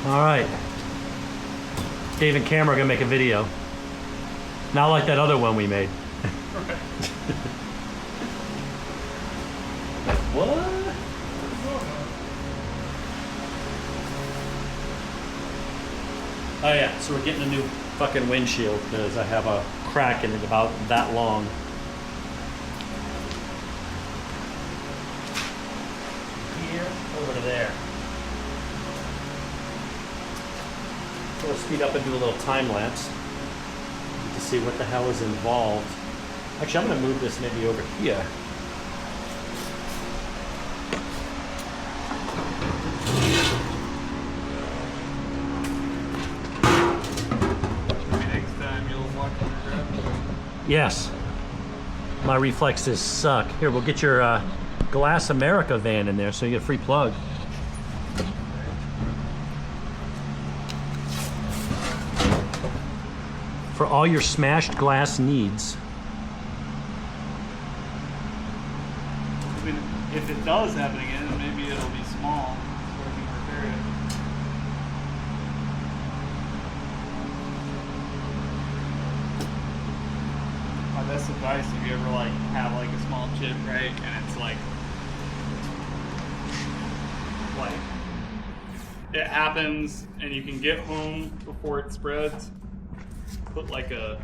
All right. Dave and Cameron are gonna make a video. Not like that other one we made. What? Oh yeah, so we're getting a new fucking windshield because I have a crack in it about that long. Here over to there. So we'll speed up and do a little time lapse to see what the hell is involved. Actually, I'm gonna move this maybe over here. Yes. My reflexes suck. Here, we'll get your Glass America van in there so you get a free plug. For all your smashed glass needs. I mean, if it does happen again, maybe it'll be small so we can repair it. My best advice, if you ever like have like a small chip, right, and it's like it happens and you can get home before it spreads, put like a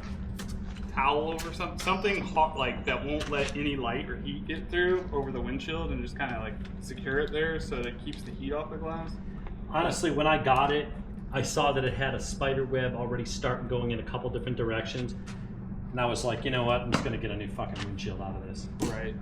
towel over something hot, like that won't let any light or heat get through over the windshield, and just kind of like secure it there so that it keeps the heat off the glass. Honestly, when I got it, I saw that it had a spider web already starting going in a couple different directions. And I was like, you know what? I'm just gonna get a new fucking windshield out of this. Right.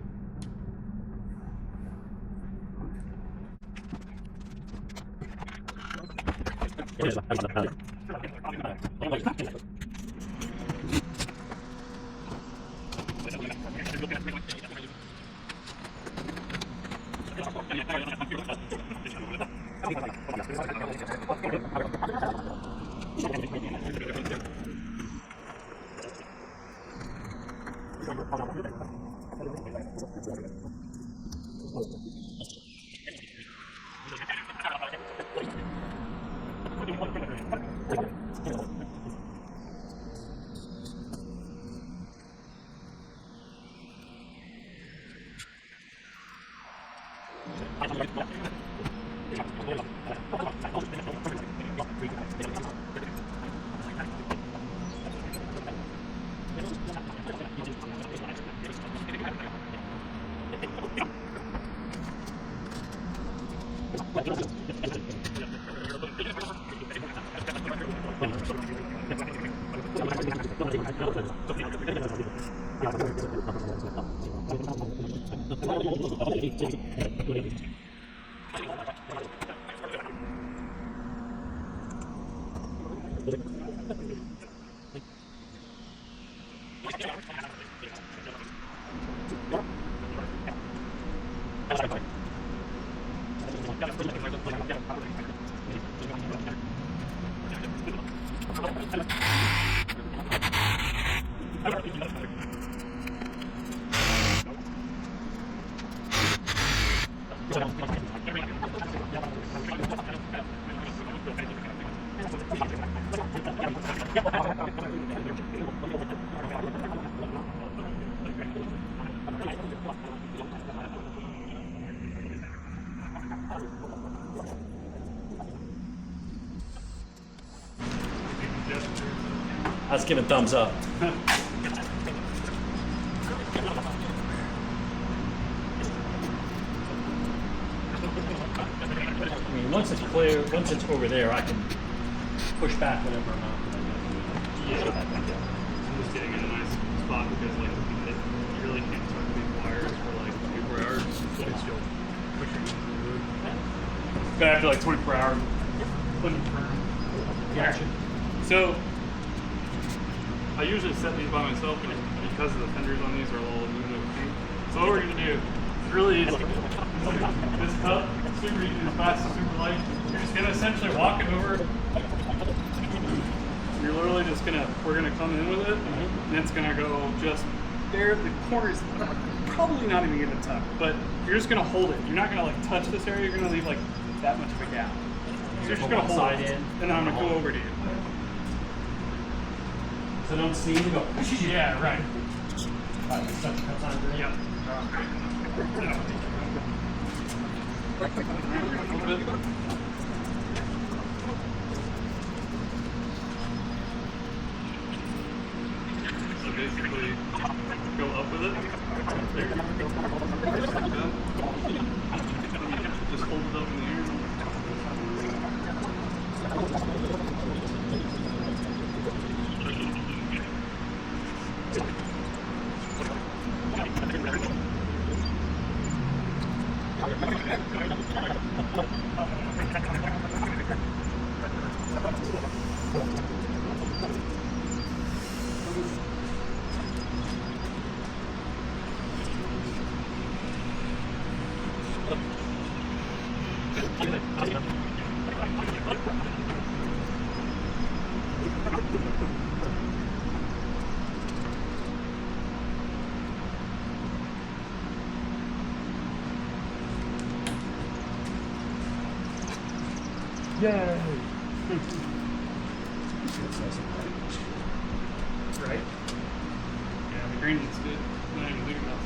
Let's give it a thumbs up. I mean, once it's clear, once it's over there, I can push back whatever amount. Yeah. I'm just getting in a nice spot because like you really can't tuck these wires for like 24 hours. It's still pushing through. But after like 24 hours, put them firm. Gotcha. So I usually set these by myself because the fenders on these are all aluminum paint. So what we're gonna do is really easy. This cup, super easy, as fast, super light. You're just gonna essentially walk it over. You're literally just gonna, we're gonna come in with it, and it's gonna go just there. The corners probably not even gonna tuck, but you're just gonna hold it. You're not gonna like touch this area. You're gonna leave like that much of a gap. So you're just Put gonna one hold side it, in, and I'm gonna go over to you. So don't sneeze and go. Yeah, right. Alright, such cuts on green. Yep. So basically, go up with it. There. Like that. Just hold it up in the air. Yay! Right? Yeah, the green looks good. Not even thinking about it.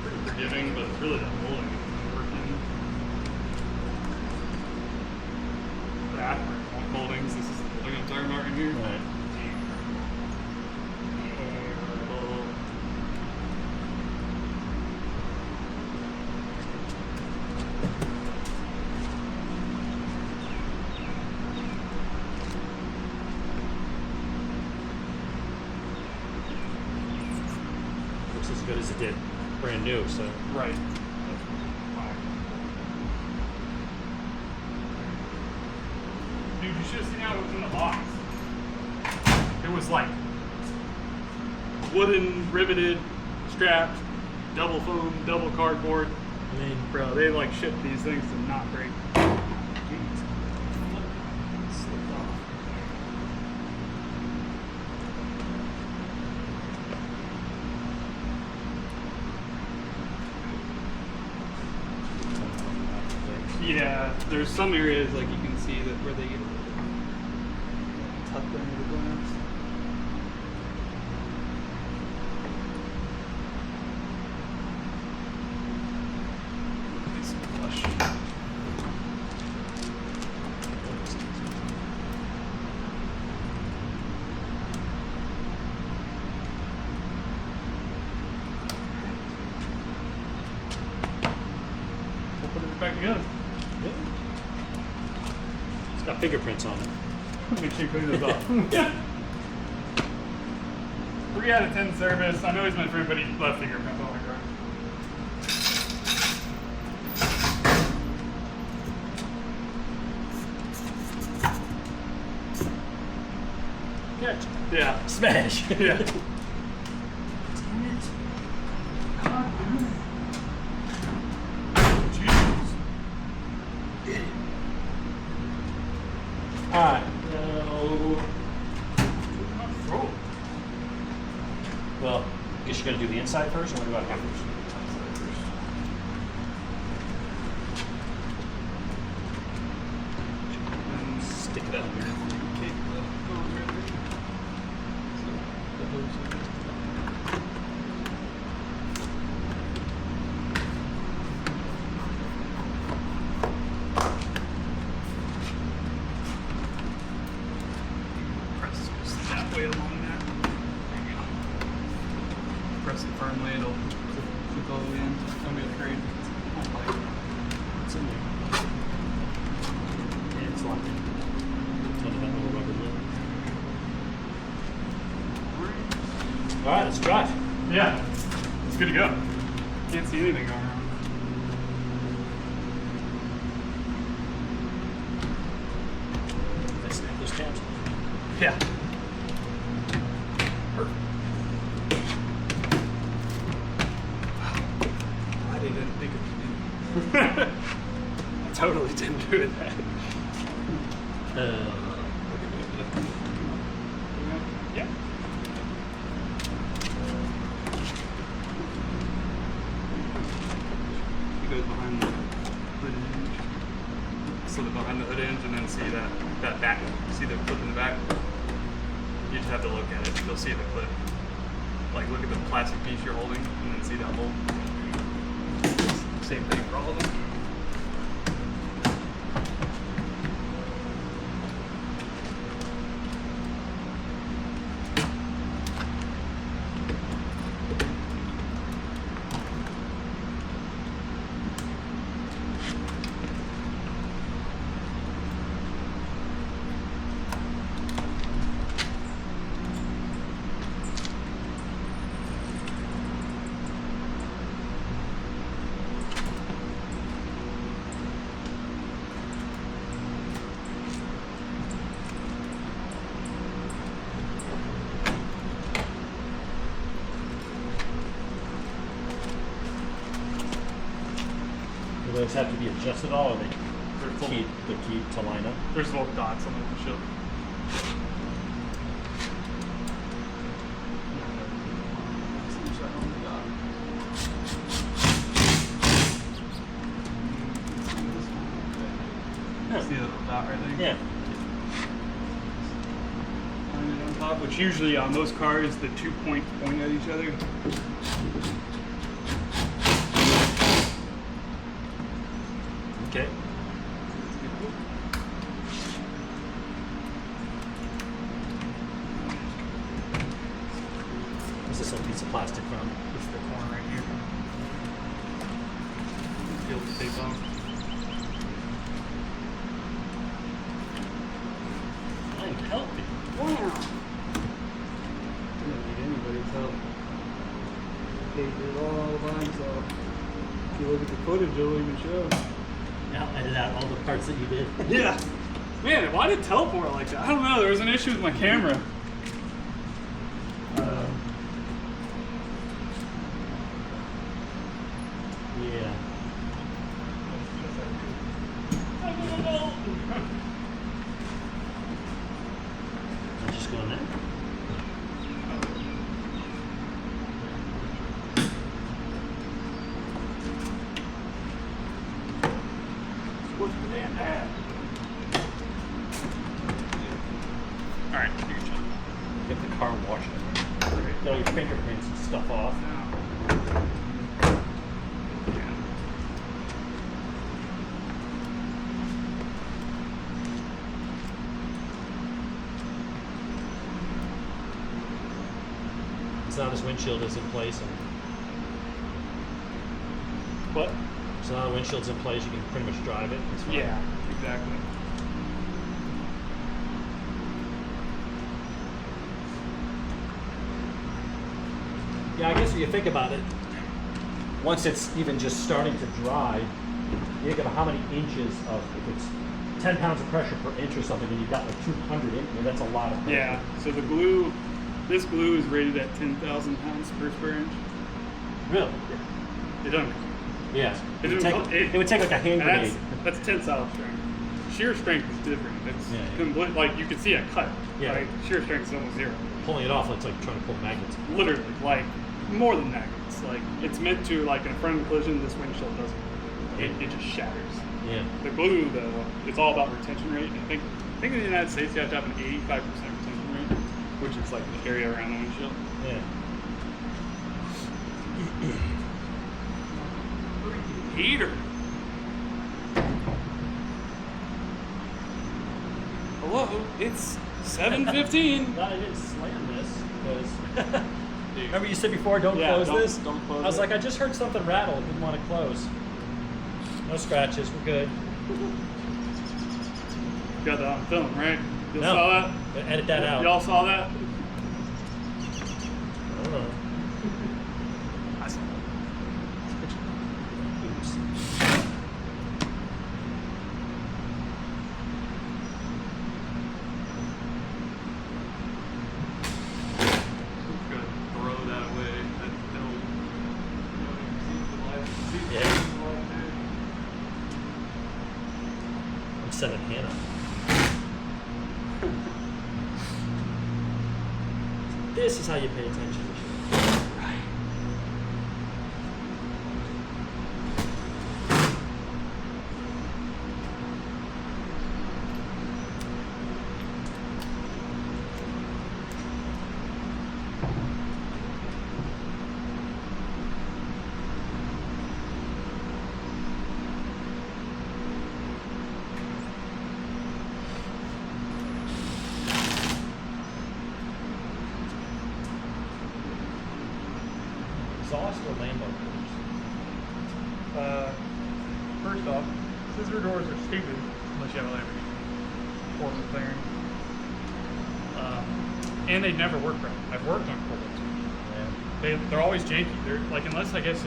Pretty forgiving, but it's really that molding that's working. The aftermarket moldings, this is the molding I'm talking about right here. Right. Looks as good as it did brand new, so. Right. Dude, you should have seen how it was in the box. It was like wooden, riveted, strapped, double foam, double cardboard. I mean, Bro, they like shipped these things to not break. Slipped off. Yeah, there's some areas like you can see that where they get tucked under the glass. Nice and flush. We'll put it back together. it's got fingerprints on it. Make sure you clean this off. Yeah. 3 out of 10 service. I know he's my friend, but he left fingerprints on the car. Catch. Yeah. Smash. Yeah. Alright. Well, I guess you're going to do the inside first, or what about here first? Stick it out here. Press just that way along there. There you go. Press it firmly, it'll click all the way in. Don't be afraid. What's in there? Yeah, it's locked in. It's under that little rubber lid. Alright, let's drive. Yeah, it's good to go. Can't see anything going on. Let's snap those tabs. Yeah. Perfect. I didn't think of it. I totally didn't do that. Yeah. that back. See the clip in the back? You just have to look at it. You'll see the clip. Like look at the plastic piece you're holding, and then see that hole. Same thing for all of them. Do those have to be adjusted at all, or they They're keep to line up? There's little dots on the windshield. See the little dot right there? Yeah. On top, which usually on those cars, the 2 points point at each other. Okay. What's this little piece of plastic from? It's the corner right here. Feel the tape on. I'm healthy. Wow. Didn't need anybody's help. He did it all by himself. If you look at the footage, it'll even show. Now edit out all the parts that you did. Yeah. Man, why did it teleport like that? I don't know. There was an issue with my camera. Yeah. I'm just going there. Alright, you can jump. Get the car washed. Get all your fingerprints and stuff off. So now this windshield is in place. And What? so now the windshield's in place, you can pretty much drive it. It's fine. Yeah, exactly. Yeah, I guess if you think about it, once it's even just starting to dry, you think about how many inches of, if it's 10 pounds of pressure per inch or something, and you've got like 200 in there, that's a lot of pressure. Yeah, so the glue, this glue is rated at 10,000 pounds per square inch. Really? It doesn't. Yeah. It It would take like a hand grenade. That's tensile strength. Shear strength is different. It's Yeah, yeah. complete, like you can see a cut. Yeah. Like shear strength is almost zero. Pulling it off, it's like trying to pull magnets. Literally, like more than magnets. Like it's meant to, like in a front collision, this windshield doesn't. It just shatters. Yeah. The glue, though, it's all about retention rate. I think in the United States you have to have an 85% retention rate, which is like the area around the windshield. Yeah. Heater. Hello, it's 7:15. No, I didn't slam this because. Remember you said before, don't Yeah, close don't- this? don't close I was it. like, I just heard something rattle. Didn't want to close. No scratches. We're good. You got that on film, right? You No. saw that? But edit that out. Y'all saw that? I don't know. I saw Oops. Gonna throw that away. That film. Yeah. I'm sending Hannah. This is how you pay attention. Right. exhaust or Lambo doors? First off, scissor doors are stupid unless you have a Lamborghini or McLaren. And they never work right. I've worked on Corvettes. Yeah. They're always janky. They're like, unless I guess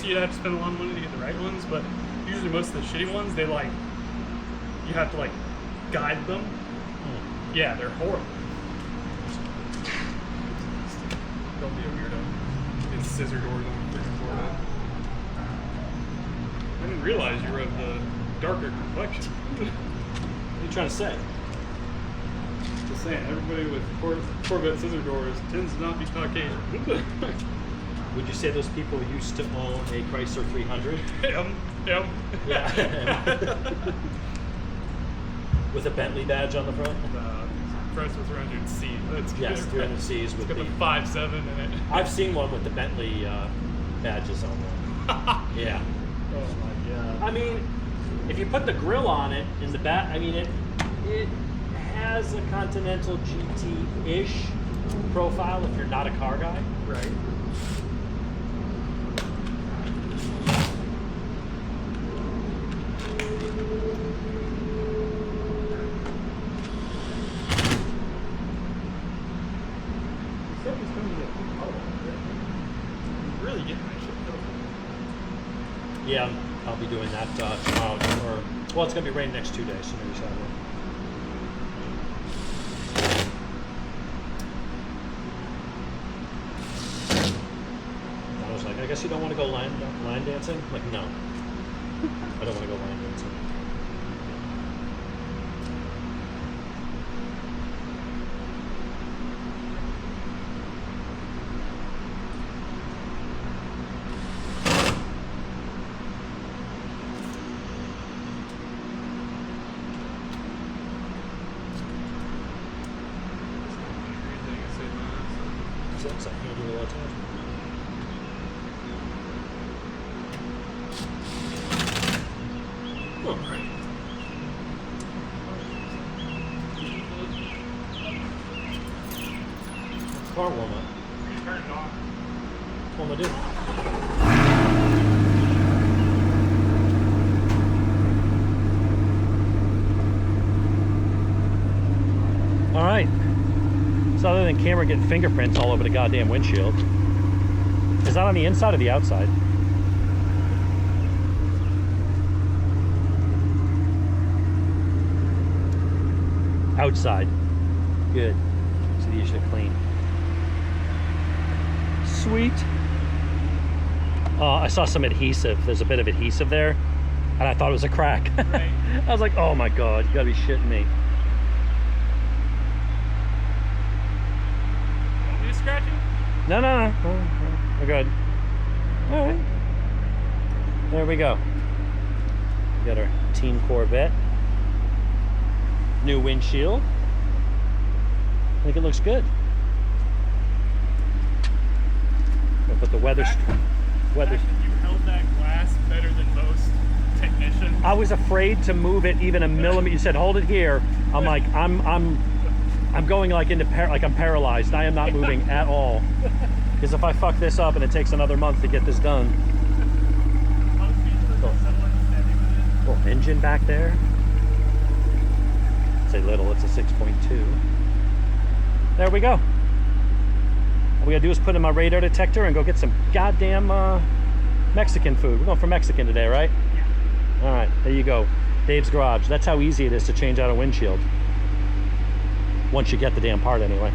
you'd have to spend a lot of money to get the right ones, but usually most of the shitty ones, you have to like guide them. Yeah, they're horrible. Don't be a weirdo. It's scissor doors on a freaking Corvette. I didn't realize you were of the darker complexion. What are you trying to say? Just saying, everybody with Corvette scissor doors tends to not be Caucasian. Would you say those people used to own a Chrysler 300? Yep. Yeah. With a Bentley badge on the front? Chrysler 300C. That's good. Yes, 300Cs with got the 5.7 in it. I've seen one with the Bentley badges on them. Yeah. Oh my god. I mean, if you put the grill on it in the back, I mean, it has a Continental GT-ish profile if you're not a car guy. Right. Really getting that shit filthy. Yeah, I'll be doing that tomorrow. Well, it's going to be raining next 2 days, so maybe Saturday. I was like, I guess you don't want to go line dancing? I'm like, no. I don't want to go line dancing. That's a handy little attachment. All right. Car warm up. You turn it on. What am I doing? All right. So other than camera getting fingerprints all over the goddamn windshield, is that on the inside or the outside? Outside. Good. So these should clean. Sweet. I saw some adhesive. There's a bit of adhesive there, and I thought it was a crack. Right. I was like, oh my god, you gotta be shitting me. Want me to scratch it? No. We're good. All right. There we go. We got our Team Corvette. New windshield. I think it looks good. We'll put the weather. You held that glass better than most technicians. I was afraid to move it even a millimeter. You said hold it here. I'm like I'm going like into like I'm paralyzed. I am not moving at all. Because if I fuck this up and it takes another month to get this done. Little engine back there. Say little, it's a 6.2. There we go. All we gotta do is put in my radar detector and go get some goddamn Mexican food. We're going for Mexican today, right? Yeah. All right, there you go. Dave's Garage. That's how easy it is to change out a windshield. Once you get the damn part anyway.